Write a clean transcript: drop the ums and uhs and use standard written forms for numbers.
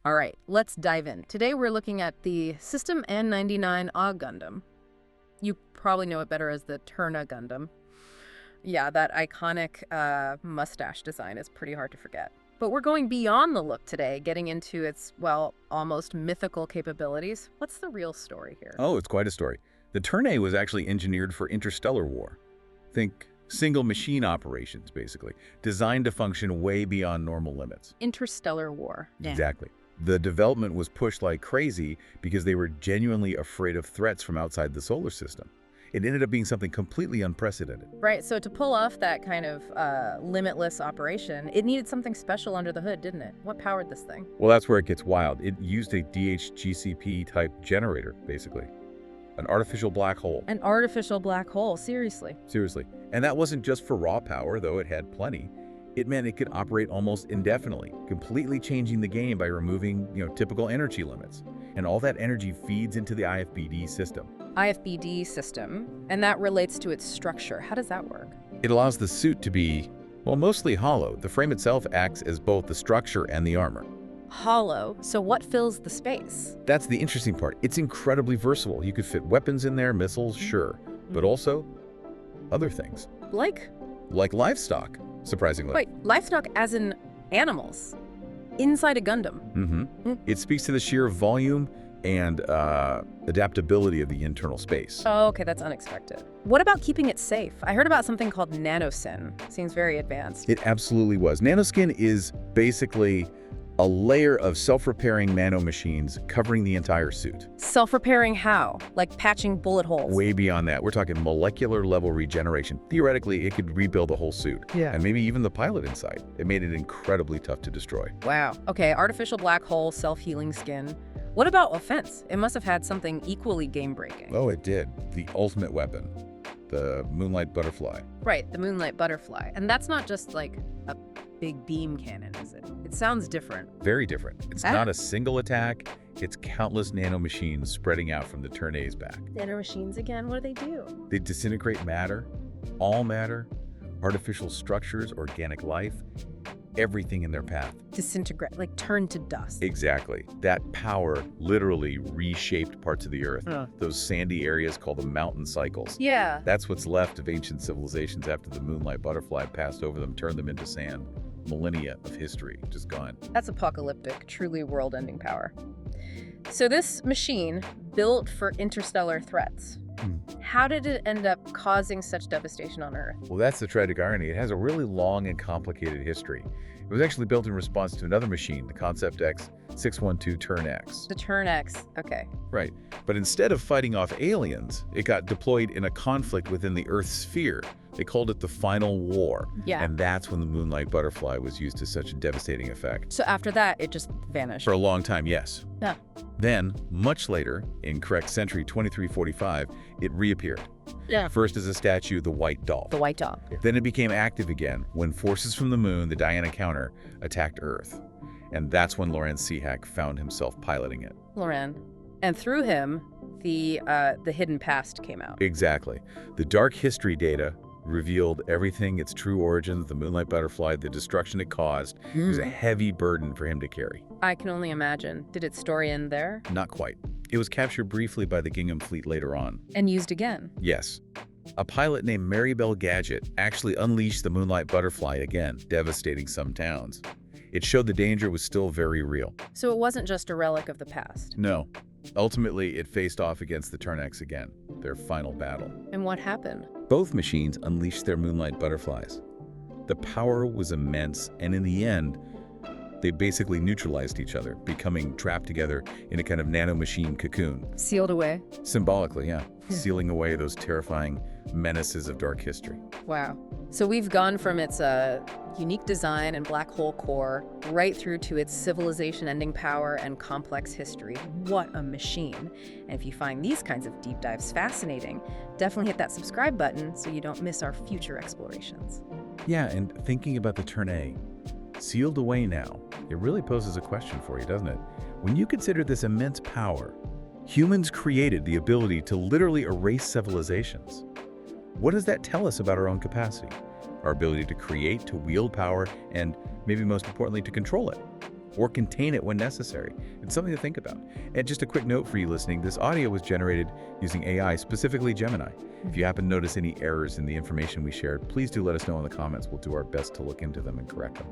All right, let's dive in. Today we're looking at the System N99 A Gundam. You probably know it better as the Turn A Gundam. Yeah, that iconic mustache design is pretty hard to forget. But we're going beyond the look today, getting into its, well, almost mythical capabilities. What's the real story here? Oh, it's quite a story. The Turn A was actually engineered for interstellar war. Think single machine operations, basically, designed to function way beyond normal limits. Interstellar war. Yeah. Exactly. The development was pushed like crazy because they were genuinely afraid of threats from outside the solar system. It ended up being something completely unprecedented. Right, so to pull off that kind of limitless operation, it needed something special under the hood, didn't it? What powered this thing? Well, that's where it gets wild. It used a DHGCP-type generator, basically. An artificial black hole. An artificial black hole, seriously. Seriously. And that wasn't just for raw power, though it had plenty. It meant it could operate almost indefinitely, completely changing the game by removing, typical energy limits. And all that energy feeds into the IFBD system. IFBD system, and that relates to its structure. How does that work? It allows the suit to be, well, mostly hollow. The frame itself acts as both the structure and the armor. Hollow, so what fills the space? That's the interesting part. It's incredibly versatile. You could fit weapons in there, missiles, sure, but also other things. Like livestock, surprisingly. Wait, livestock as in animals? Inside a Gundam? It speaks to the sheer volume and adaptability of the internal space. Oh, okay, that's unexpected. What about keeping it safe? I heard about something called Nanoskin. Seems very advanced. It absolutely was. Nanoskin is basically a layer of self-repairing nanomachines covering the entire suit. Self-repairing how? Like patching bullet holes? Way beyond that. We're talking molecular level regeneration. Theoretically, it could rebuild the whole suit. Yeah. And maybe even the pilot inside. It made it incredibly tough to destroy. Wow. Okay, artificial black hole, self-healing skin. What about offense? It must have had something equally game-breaking. Oh, it did. The ultimate weapon. The Moonlight Butterfly. Right, the Moonlight Butterfly. And that's not just like a big beam cannon, is it? It sounds different. Very different. It's not a single attack. It's countless nanomachines spreading out from the Turn A's back. Nanomachines again, what do they do? They disintegrate matter, all matter, artificial structures, organic life, everything in their path. Disintegrate, like turn to dust. Exactly. That power literally reshaped parts of the Earth. Those sandy areas called the mountain cycles. Yeah. That's what's left of ancient civilizations after the Moonlight Butterfly passed over them, turned them into sand. Millennia of history just gone. That's apocalyptic, truly world-ending power. So this machine, built for interstellar threats, how did it end up causing such devastation on Earth? Well, that's the tragic irony. It has a really long and complicated history. It was actually built in response to another machine, the Concept X-612 Turn X. The Turn X, okay. Right. But instead of fighting off aliens, it got deployed in a conflict within the Earth's sphere. They called it the Final War. Yeah. And that's when the Moonlight Butterfly was used to such a devastating effect. So after that, it just vanished. For a long time, yes. Yeah. Then, much later, in correct century 2345, it reappeared. Yeah. First as a statue, the White Doll. The White Doll. Then it became active again when forces from the moon, the Diana counter, attacked Earth. And that's when Loran Cehack found himself piloting it. Loran. And through him, the hidden past came out. Exactly. The dark history data revealed everything, its true origins, the Moonlight Butterfly, the destruction it caused. It was a heavy burden for him to carry. I can only imagine. Did its story end there? Not quite. It was captured briefly by the Gingham fleet later on. And used again? Yes. A pilot named Maribel Gadget actually unleashed the Moonlight Butterfly again, devastating some towns. It showed the danger was still very real. So it wasn't just a relic of the past? No. Ultimately, it faced off against the Turn X again, their final battle. And what happened? Both machines unleashed their Moonlight Butterflies. The power was immense, and in the end, they basically neutralized each other, becoming trapped together in a kind of nanomachine cocoon. Sealed away? Symbolically, yeah. Sealing away those terrifying menaces of dark history. Wow. So we've gone from its unique design and black hole core right through to its civilization-ending power and complex history. What a machine. And if you find these kinds of deep dives fascinating, definitely hit that subscribe button so you don't miss our future explorations. Yeah, and thinking about the Turn A, sealed away now, it really poses a question for you, doesn't it? When you consider this immense power, humans created the ability to literally erase civilizations. What does that tell us about our own capacity? Our ability to create, to wield power, and maybe most importantly, to control it? or contain it when necessary. It's something to think about. And just a quick note for you listening, this audio was generated using AI, specifically Gemini. If you happen to notice any errors in the information we shared, please do let us know in the comments. We'll do our best to look into them and correct them.